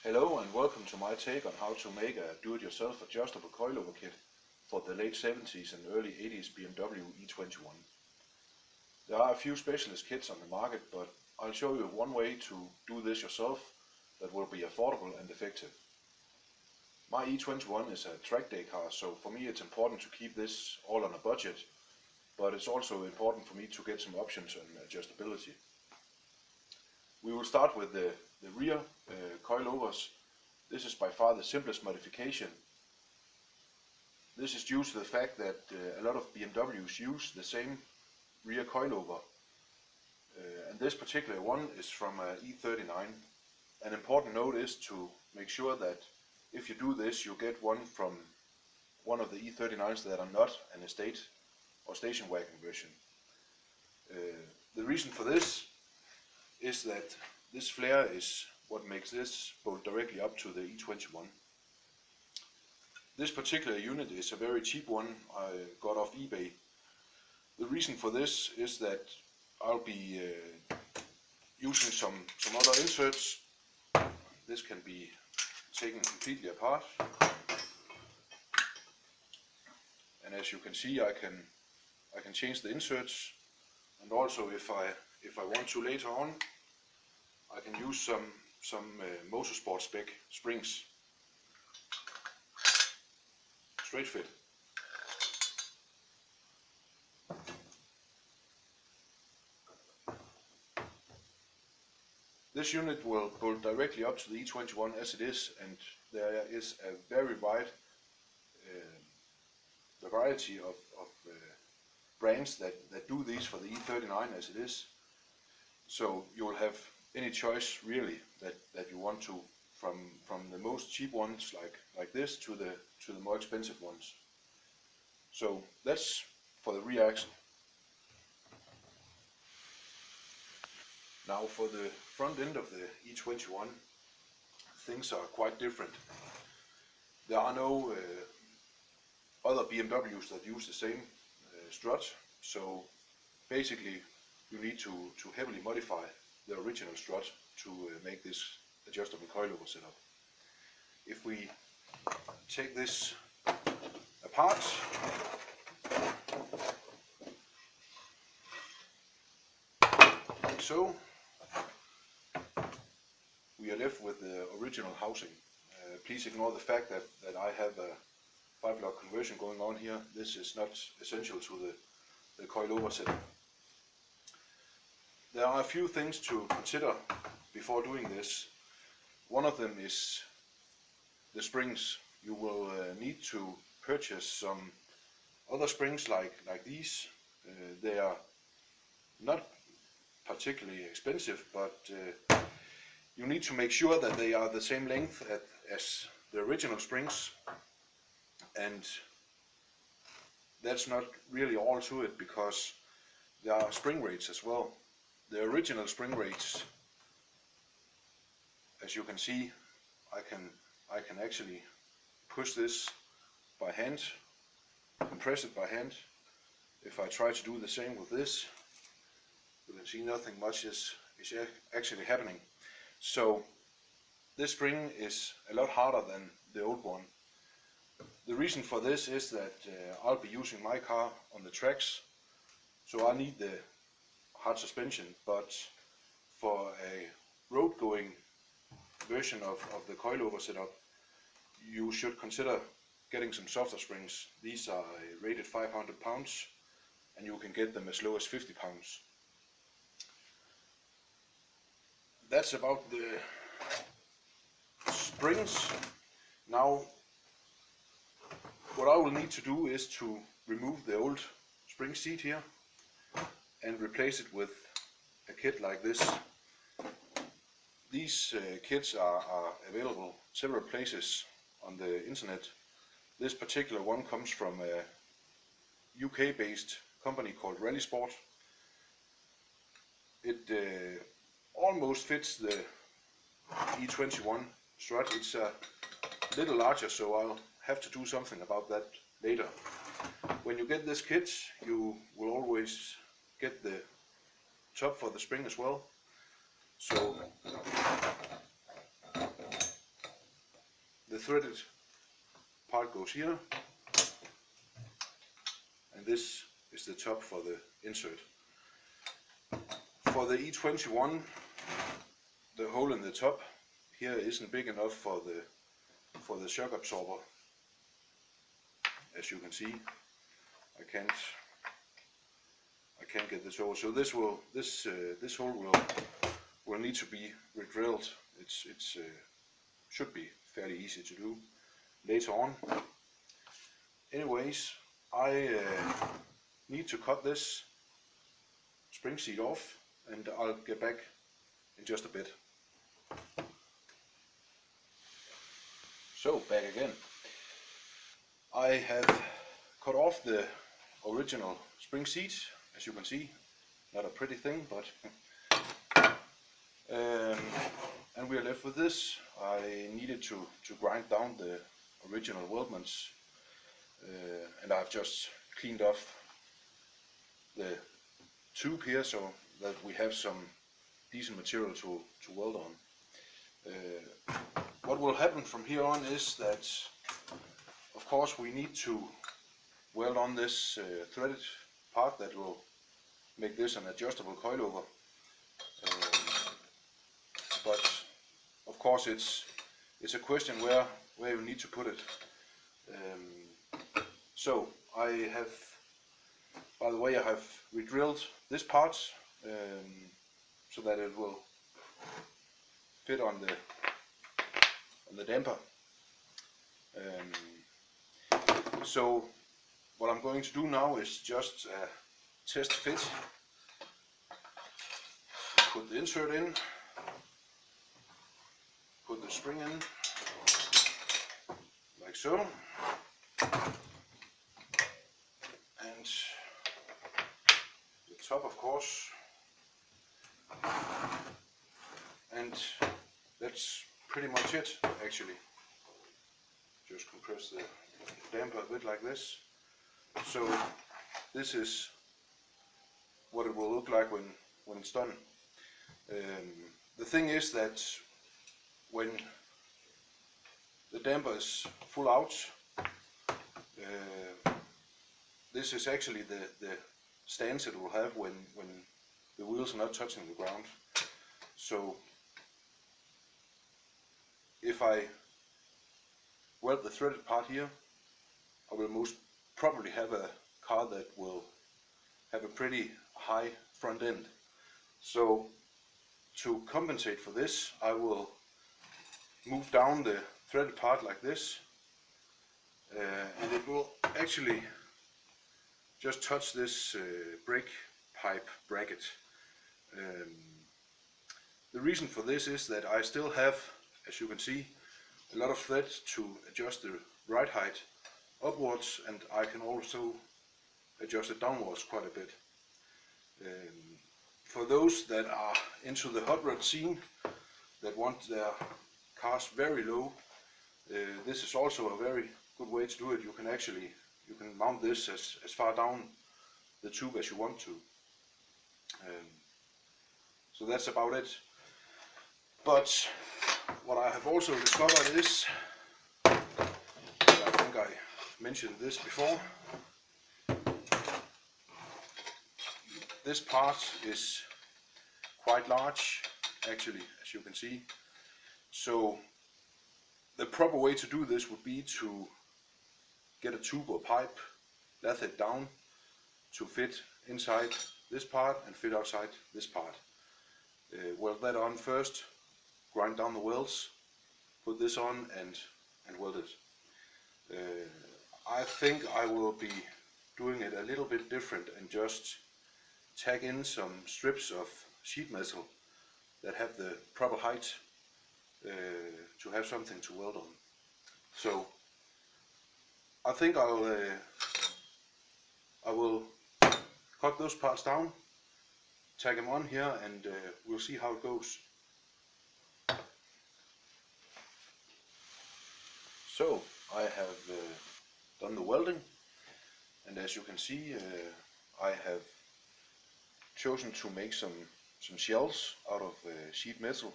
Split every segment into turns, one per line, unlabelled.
Hello and welcome to my take on how to make a do-it-yourself adjustable coilover kit for the late 70s and early 80s BMW E21. There are a few specialist kits on the market, but I'll show you one way to do this yourself that will be affordable and effective. My E21 is a track day car, so for me it's important to keep this all on a budget, but it's also important for me to get some options on adjustability. We will start with the rear coilovers. This is by far the simplest modification. This is due to the fact that a lot of BMWs use the same rear coilover. And this particular one is from E39. An important note is to make sure that if you do this, you get one from one of the E39s that are not an estate or station wagon version. The reason for this is that this flare is what makes this bolt directly up to the E21. This particular unit is a very cheap one I got off eBay. The reason for this is that I'll be using some other inserts. This can be taken completely apart, and as you can see, I can change the inserts, and also if I want to later on, I can use some motorsport spec springs. Straight fit. This unit will bolt directly up to the E21 as it is, and there is a very wide variety of brands that do these for the E39 as it is. So you'll have any choice really that you want to, from the most cheap ones like this to the more expensive ones. So that's for the rear axle. Now for the front end of the E21, things are quite different. There are no other BMWs that use the same strut, so basically you need to heavily modify the original strut to make this adjustable coilover setup. If we take this apart, like so, we are left with the original housing. Please ignore the fact that I have a 5-lock conversion going on here. This is not essential to the coilover setup. There are a few things to consider before doing this. One of them is the springs. You will need to purchase some other springs like these. They are not particularly expensive, but you need to make sure that they are the same length as the original springs, and that's not really all to it, because there are spring rates as well. The original spring rates, as you can see, I can actually push this by hand, compress it by hand. If I try to do the same with this, you can see nothing much is actually happening. So this spring is a lot harder than the old one. The reason for this is that I'll be using my car on the tracks, so I need the hard suspension, but for a road going version of the coilover setup, you should consider getting some softer springs. These are rated 500 pounds, and you can get them as low as 50 pounds. That's about the springs. Now what I will need to do is to remove the old spring seat here and replace it with a kit like this. These kits are available several places on the internet. This particular one comes from a UK based company called Rally Sport. It almost fits the E21 strut. It's a little larger, so I'll have to do something about that later. When you get this kit, you will always get the top for the spring as well. So threaded part goes here, and this is the top for the insert. For the E21, the hole in the top here isn't big enough for the shock absorber. As you can see, I can't get this over. So this hole will need to be re-drilled. It should be fairly easy to do later on. Anyways, I need to cut this spring seat off, and I'll get back in just a bit. So back again. I have cut off the original spring seat, as you can see. Not a pretty thing, but and we are left with this. I needed to grind down the original weldments, and I've just cleaned off the tube here so that we have some decent material to weld on. What will happen from here on is that, of course, we need to weld on this threaded part that will make this an adjustable coilover. But of course it's a question where you need to put it. So I have, by the way, I have re-drilled this part so that it will fit on the damper. So what I'm going to do now is just test fit. Put the insert in, put the spring in, like so, and the top, of course, and that's pretty much it, actually. Just compress the damper a bit like this. So this is what it will look like when it's done. The thing is that when the damper is full out, this is actually the stance it will have when the wheels are not touching the ground. So if I weld the threaded part here, I will most probably have a car that will have a pretty high front end. So to compensate for this, I will move down the threaded part like this, and it will actually just touch this brake pipe bracket. The reason for this is that I still have, as you can see, a lot of thread to adjust the ride height upwards, and I can also adjust it downwards quite a bit. For those that are into the hot rod scene, that want their cars very low, this is also a very good way to do it. You can mount this as far down the tube as you want to. So that's about it. But what I have also discovered is, and I think I mentioned this before, this part is quite large, actually, as you can see. So the proper way to do this would be to get a tube or pipe, lath it down to fit inside this part and fit outside this part. Weld that on first, grind down the welds, put this on and weld it. I think I will be doing it a little bit different and just tag in some strips of sheet metal that have the proper height to have something to weld on. So I think I will cut those parts down, tag them on here, and we'll see how it goes. So I have done the welding, and as you can see, I have chosen to make some shells out of sheet metal.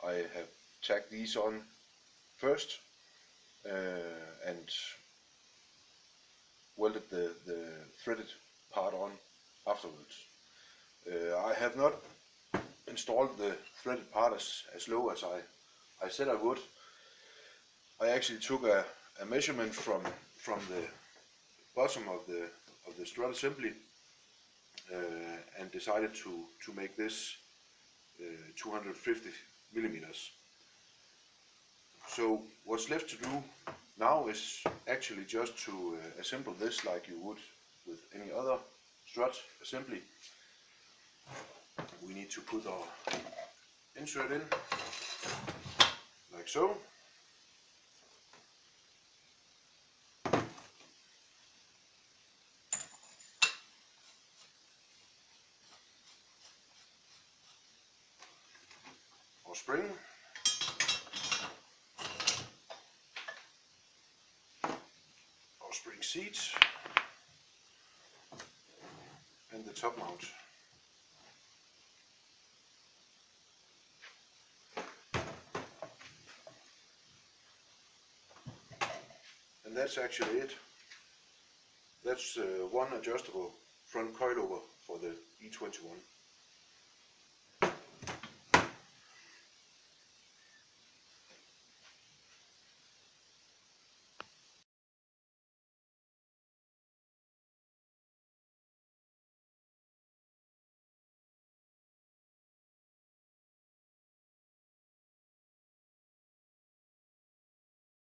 I have tacked these on first and welded the threaded part on afterwards. I have not installed the threaded part as low as I said I would. I actually took a measurement from the bottom of the strut assembly and decided to make this 250 millimeters. So what's left to do now is actually just to assemble this like you would with any other strut assembly. We need to put our insert in like so. Our spring. Our spring seat. And the top mount. And that's actually it. That's one adjustable front coilover for the E21.